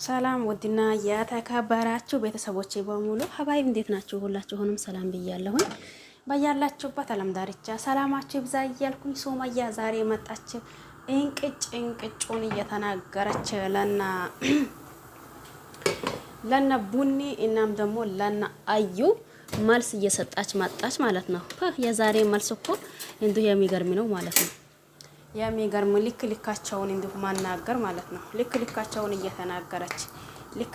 ሰላም ውድና የተከበራችሁ ቤተሰቦቼ በሙሉ ሀባይብ እንዴት ናችሁ? ሁላችሁንም ሰላም ብያለሁኝ። በያላችሁበት ዓለም ዳርቻ ሰላማችሁ ይብዛ እያልኩኝ ሱመያ ዛሬ መጣች። እንቅጩን እየተናገረች ለና ቡኒ እናም ደግሞ ለና አዩ መልስ እየሰጣች መጣች ማለት ነው። የዛሬ መልስ እኮ እንዲሁ የሚገርም ነው ማለት ነው። የሚገርም ልካቸውን እንዲሁ ማናገር ማለት ነው። ልካቸውን እየተናገረች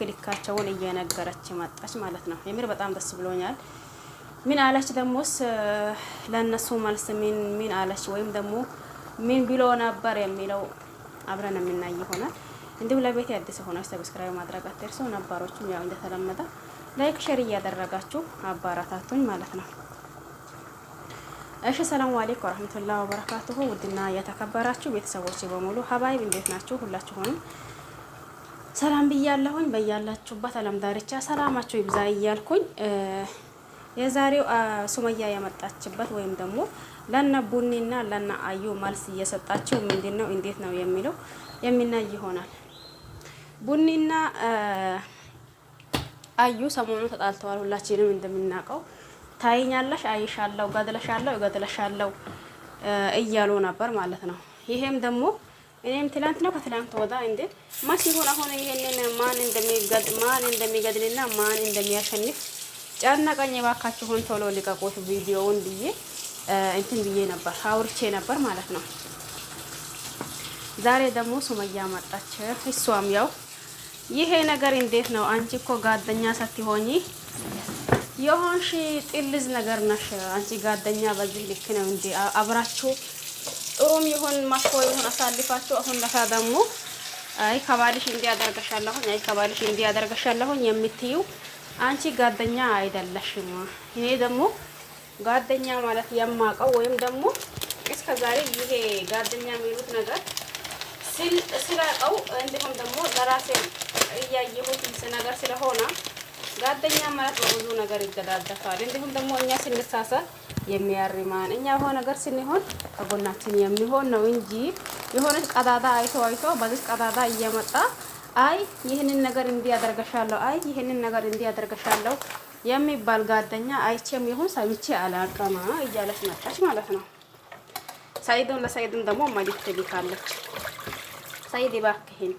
ልካቸውን እየነገረች መጣች ማለት ነው። የምር በጣም ደስ ብሎኛል። ምን አለች ደሞስ? ለነሱ መልስ ምን አለች ወይም ደግሞ ምን ብሎ ነበር የሚለው አብረን የምናይ ይሆናል። እንዲሁ ለቤት አዲስ ሆናችሁ ሰብስክራይብ ማድረግ አትርሱ። ነባሮችም ያው እንደተለመደ ላይክ ሼር እያደረጋችሁ አባራታቱኝ ማለት ነው። እሺ ሰላም አለይኩም ወራህመቱላሂ ወበረካቱሁ። ውድና የተከበራችሁ ቤተሰቦቼ በሙሉ ሀባይብ እንዴት ናችሁ? ሁላችሁንም ሰላም ብያለሁኝ። በያላችሁበት ዓለም ዳርቻ ሰላማችሁ ይብዛ እያልኩኝ የዛሬው ሱመያ የመጣችበት ወይም ደግሞ ለና ቡኒና ለና አዩ መልስ እየሰጣችሁ ምንድነው እንዴት ነው የሚለው የሚናይ ይሆናል። ቡኒና አዩ ሰሞኑን ተጣልተዋል። ሁላችንም እንደምናውቀው ታይኛለሽ፣ አይሻለው፣ ገድለሻለው እያሉ ነበር ማለት ነው። ይሄም ደግሞ እኔም ትላንት ነው ከትላንት ወዳ እንዴ ማን ሲሆን አሁን ይሄንን ማን እንደሚገድልና ማን እንደሚያሸንፍ ጨነቀኝ። እባካችሁን ቶሎ ልቀቁት ቪዲዮውን ብዬ እንትን ብዬ ነበር አውርቼ ነበር ማለት ነው። ዛሬ ደግሞ ሱመያ መጣች። እሷም ያው ይሄ ነገር እንዴት ነው? አንቺ እኮ ጓደኛ ሳትሆኚ የሆንሽ ጥልዝ ነገር ነሽ። አንቺ ጓደኛ በዚህ ልክ ነው እንዴ? አብራችሁ ጥሩም ይሁን መጥፎ ይሁን አሳልፋችሁ አሁን ለካ ደግሞ አይ ከባልሽ እንዲያደርገሻለሁ የምትዩ አንቺ ጓደኛ አይደለሽም። እኔ ደግሞ ጓደኛ ማለት የማውቀው ወይም ደግሞ እስከዛሬ ይሄ ጓደኛ የሚሉት ነገር ስላቀው እንዲሁም ደግሞ ለራሴ እያየሁት ነገር ስለሆነ ጓደኛ ማለት በብዙ ነገር ይገዳደፋል። እንዲሁም ደግሞ እኛ ስንሳሳት የሚያርማን እኛ የሆነ ነገር ስንሆን ከጎናችን የሚሆን ነው እንጂ የሆነች ቀዳዳ አይቶ በዚህ ቀዳዳ እየመጣ አይ ይህንን ነገር እንዲያደርገሻለሁ፣ አይ ይህንን ነገር እንዲያደርገሻለሁ የሚባል ጓደኛ አይቼም ይሁን ሰምቼ አላውቅም እያለች መጣች ማለት ነው። ለሰይድም ደግሞ መልዕክት ልካለች። ሰይድ እባክህን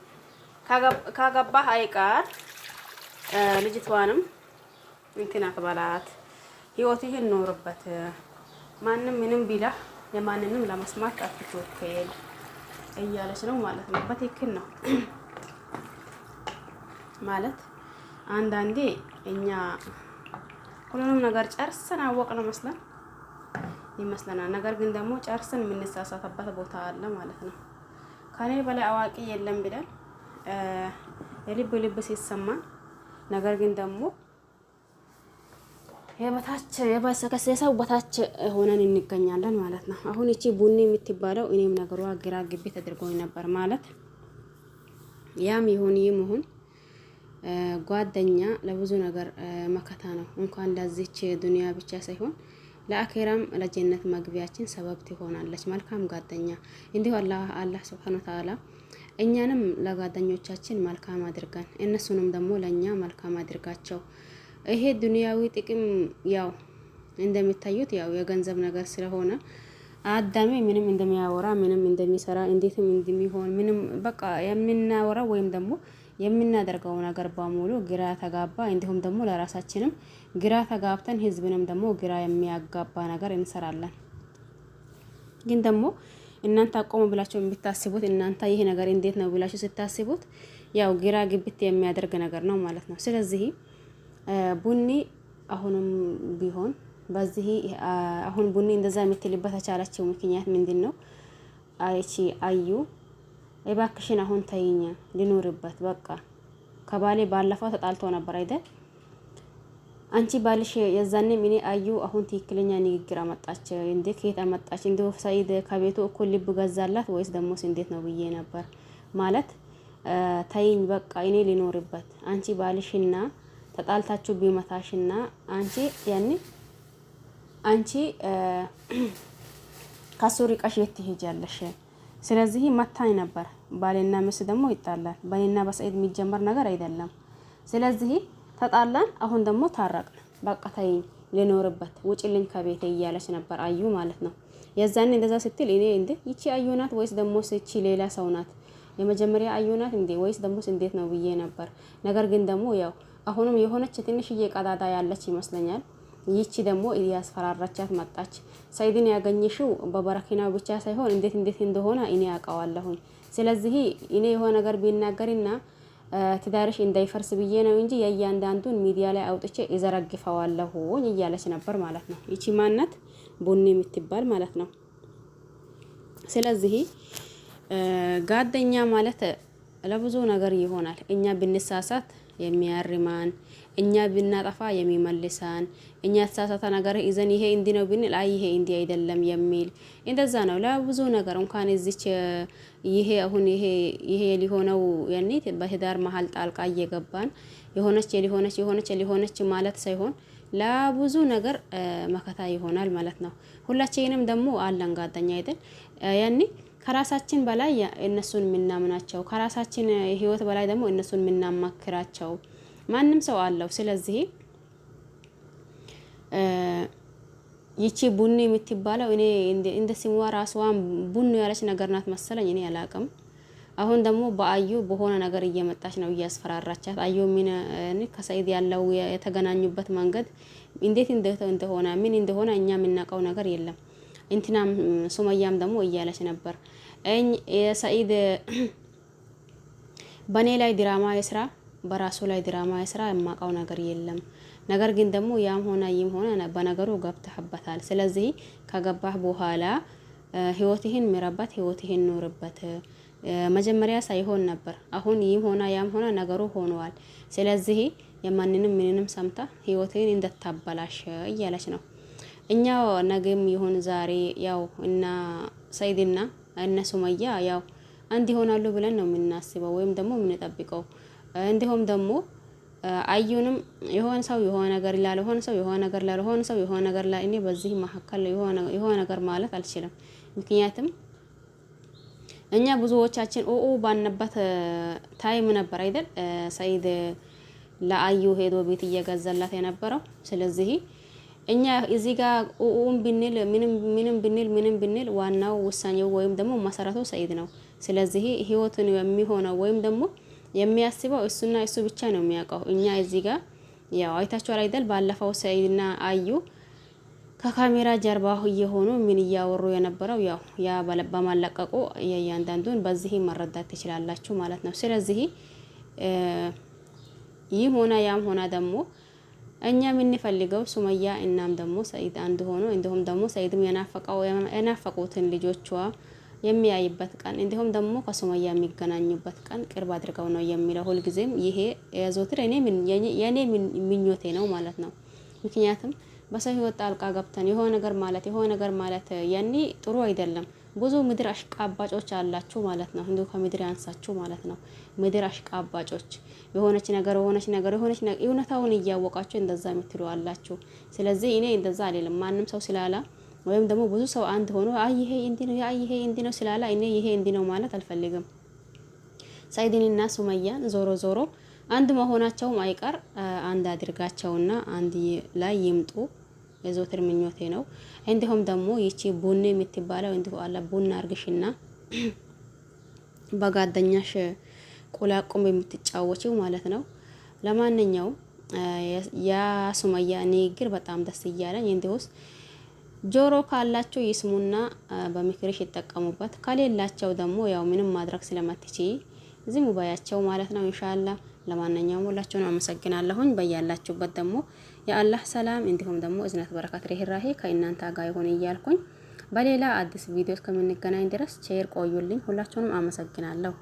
ካገባህ አይቀር ልጅቷንም እንትና አትበላት፣ ህይወትህን ኖርበት። ማንም ምንም ቢላ ለማንንም ለመስማት አትቾክል እያለች ነው ማለት ነው። በትክክል ነው ማለት አንዳንዴ እኛ ሁሉንም ነገር ጨርሰን አወቅነው ይመስለናል። ነገር ግን ደግሞ ጨርሰን የምንሳሳተበት ቦታ አለ ማለት ነው። ከኔ በላይ አዋቂ የለም ብለን የልብ ሲሰማን ነገር ግን ደግሞ የሰው በታች ሆነን እንገኛለን ማለት ነው። አሁን እቺ ቡኒ የምትባለው እኔም ነገሯ ግራ ግቢ ተደርጎኝ ነበር ማለት ያም ይሁን ጓደኛ ለብዙ ነገር መከታ ነው። እንኳን ለዚች ዱንያ ብቻ ሳይሆን ለአኺራም ለጀነት መግቢያችን ሰበብ ትሆናለች። መልካም ጓደኛ እንዲሁ አላህ Subhanahu Wa Ta'ala እኛንም ለጓደኞቻችን መልካም አድርገን እነሱንም ደግሞ ለኛ መልካም አድርጋቸው። ይሄ ዱንያዊ ጥቅም ያው እንደምታዩት ያው የገንዘብ ነገር ስለሆነ አዳሜ ምንም እንደሚያወራ ምንም እንደሚሰራ እንዴትም እንደሚሆን ምንም በቃ የምናወራ ወይም ደግሞ የምናደርገው ነገር በሙሉ ግራ ተጋባ። እንዲሁም ደግሞ ለራሳችንም ግራ ተጋብተን ህዝብንም ደግሞ ግራ የሚያጋባ ነገር እንሰራለን። ግን ደግሞ እናንተ አቆሙ ብላችሁ የምታስቡት እናንተ ይሄ ነገር እንዴት ነው ብላችሁ ስታስቡት ያው ግራ ግብት የሚያደርግ ነገር ነው ማለት ነው። ስለዚህ ቡኒ አሁንም ቢሆን በዚህ አሁን ቡኒ እንደዛ የምትልበት አቻላችሁ ምክንያት ምንድነው? አይቺ አዩ እባክሽን አሁን ተይኛ ልኖርበት በቃ ከባሌ ባለፈው ተጣልቶ ነበር አይደል? አንቺ ባልሽ የዛኔ ምን አዩ አሁን ትክክለኛ ንግግር አመጣች እንዴ? ከየት አመጣች? እንደው ሰይድ ከቤቱ እኮ ልብ ገዛላት ወይስ ደሞስ እንዴት ነው ብዬ ነበር ማለት ተይኝ በቃ እኔ ልኖርበት። አንቺ ባልሽና ተጣልታችሁ ቢመታሽና አንቺ ከሱ ርቀሽ የት ትሄጃለሽ? ስለዚህ መታኝ ነበር። ባሌና ሚስት ደግሞ ይጣላል። በኔና በሰኢድ የሚጀመር ነገር አይደለም። ስለዚህ ተጣላን። አሁን ደግሞ ታረቅን። በቃ ተይኝ ልኖርበት ውጭልኝ ከቤቴ እያለች ነበር አዩ ማለት ነው። የዛኔ እንደዛ ስትል እኔ እንዴ ይቺ አዩ ናት ወይስ ደግሞ እቺ ሌላ ሰው ናት? የመጀመሪያ አዩ ናት እንዴ ወይስ ደግሞ እንዴት ነው ብዬ ነበር። ነገር ግን ደግሞ ያው አሁንም የሆነች ትንሽዬ ቀዳዳ ያለች ይመስለኛል። ይቺ ደግሞ ያስፈራራቻት መጣች። ሰኢድን ያገኘሽው በበረኪናው ብቻ ሳይሆን እንዴት እንደሆነ እኔ አውቀዋለሁኝ። ስለዚህ እኔ የሆነ ነገር ቢናገርና ትዳርሽ እንዳይፈርስ ብዬ ነው እንጂ የእያንዳንዱን ሚዲያ ላይ አውጥቼ እዘረግፈዋለሁ እያለች ነበር ማለት ነው። ይቺ ማናት? ቡኒ የምትባል ማለት ነው። ስለዚህ ጓደኛ ማለት ለብዙ ነገር ይሆናል። እኛ ብንሳሳት የሚያርማን፣ እኛ ብናጠፋ የሚመልሳን፣ እኛ ተሳሳተ ነገር ይዘን ይሄ እንዲ ነው ብንል አይ ይሄ እንዲ አይደለም የሚል እንደዛ ነው። ለብዙ ነገር እንኳን እዚች ይሄ አሁን ይሄ ሊሆነው ያኔ በትዳር መሀል ጣልቃ እየገባን የሆነች ማለት ሳይሆን ለብዙ ነገር መከታ ይሆናል ማለት ነው። ሁላችንም ደግሞ አለን ጓደኛ አይደል? ያኔ ከራሳችን በላይ እነሱን የምናምናቸው ከራሳችን ህይወት በላይ ደግሞ እነሱን የምናማክራቸው ማንም ሰው አለው። ስለዚህ ይቺ ቡኒ የምትባለው እኔ እንደ ስሟ ራስዋን ቡኒ ያለች ነገር ናት መሰለኝ፣ እኔ አላቅም። አሁን ደግሞ በአዩ በሆነ ነገር እየመጣች ነው እያስፈራራቻት። አዩ ምን ከሰኢድ ያለው የተገናኙበት መንገድ እንዴት እንደሆነ ምን እንደሆነ እኛ የምናውቀው ነገር የለም። እንትናም ሱመያም ደግሞ እያለች ነበር የሰኢድ በኔ ላይ ድራማ የስራ በራሱ ላይ ድራማ የስራ የማውቀው ነገር የለም። ነገር ግን ደግሞ ያም ሆነ ይም ሆነ በነገሩ ገብተህበታል። ስለዚህ ከገባህ በኋላ ህይወትህን ምረበት፣ ህይወትህን ኖርበት። መጀመሪያ ሳይሆን ነበር። አሁን ይም ሆነ ያም ሆነ ነገሩ ሆኗል። ስለዚህ የማንንም ምንንም ሰምታ ህይወትህን እንደታበላሽ እያለች ነው። እኛ ነገም ይሁን ዛሬ ያው እና ሰኢድና እነ ሱመያ ያው አንድ ይሆናሉ ብለን ነው የምናስበው ወይም ደግሞ የምንጠብቀው። እንዲሁም ደግሞ አዩንም የሆነ ሰው የሆነ ነገር ይላል፣ የሆነ ሰው የሆነ ነገር ይላል፣ የሆነ ሰው የሆነ ነገር ይላል። እኔ በዚህ መሀከል የሆነ ነገር ማለት አልችልም። ምክንያቱም እኛ ብዙዎቻችን ባነበት ታይም ነበር አይደል ሰኢድ ለአዩ ሄዶ ቤት እየገዛላት የነበረው። ስለዚህ እኛ እዚህ ጋር ብንል ምንም ብንል ዋናው ውሳኔው ወይም ደግሞ መሰረቱ ሰኢድ ነው። ስለዚህ ህይወቱን የሚሆነው ወይም ደግሞ የሚያስበው እሱና እሱ ብቻ ነው የሚያውቀው። እኛ እዚህ ጋር ያው አይታችኋል አይደል? ባለፈው ሰኢድና አዩ ከካሜራ ጀርባ እየሆኑ ምን እያወሩ የነበረው ያ በማለቀቁ የእያንዳንዱን በዚህ መረዳት ትችላላችሁ ማለት ነው። ስለዚህ ይህ ሆነ ያም ሆነ ደግሞ እኛ የምንፈልገው ሱመያ እናም ደግሞ ሰኢድ አንድ ሆኖ እንዲሁም ደግሞ ሰኢድም የናፈቁትን ልጆቿ የሚያይበት ቀን እንዲሁም ደግሞ ከሱመያ የሚገናኙበት ቀን ቅርብ አድርገው ነው የሚለው። ሁልጊዜም ይሄ የዘወትር የኔ ምኞቴ ነው ማለት ነው። ምክንያቱም በሰው ህይወት ጣልቃ ገብተን የሆነ ነገር ማለት ያኔ ጥሩ አይደለም። ብዙ ምድር አሽቃባጮች አላችሁ ማለት ነው። እንዲሁ ከምድር ያንሳችሁ ማለት ነው። ምድር አሽቃባጮች የሆነች ነገር እውነታውን እያወቃችሁ እንደዛ የምትሉ አላችሁ። ስለዚህ እኔ እንደዛ አይደለም። ማንም ሰው ስላላ ወይም ደግሞ ብዙ ሰው አንድ ሆኖ ይሄ እንዲ ነው ስላላ እኔ ይሄ እንዲ ነው ማለት አልፈልግም። ሰኢድንና ሱመያን ዞሮ አንድ መሆናቸውም አይቀር አንድ አድርጋቸውና አንድ ላይ ይምጡ የዘወትር ምኞቴ ነው። እንዲሁም ደግሞ ይቺ ቡኒ የምትባለው እንዲሁ አለ ቡና አርግሽና በጓደኛሽ ቁላቁም የምትጫወቺው ማለት ነው። ለማንኛውም ያ ሱመያ ንግግር በጣም ደስ እያለኝ እንዲሁስ ጆሮ ካላቸው ይስሙና በምክርሽ ይጠቀሙበት። ከሌላቸው ደግሞ ያው ምንም ማድረግ ስለማትችይ ዝም ባያቸው ማለት ነው ኢንሻአላህ። ለማንኛውም ሁላችሁንም አመሰግናለሁኝ። በያላችሁበት ደግሞ የአላህ ሰላም እንዲሁም ደግሞ እዝነት በረከት ርህራሄ ከእናንተ ጋር ይሁን እያልኩኝ በሌላ አዲስ ቪዲዮ እስከምንገናኝ ድረስ ቸር ቆዩልኝ። ሁላችሁንም አመሰግናለሁ።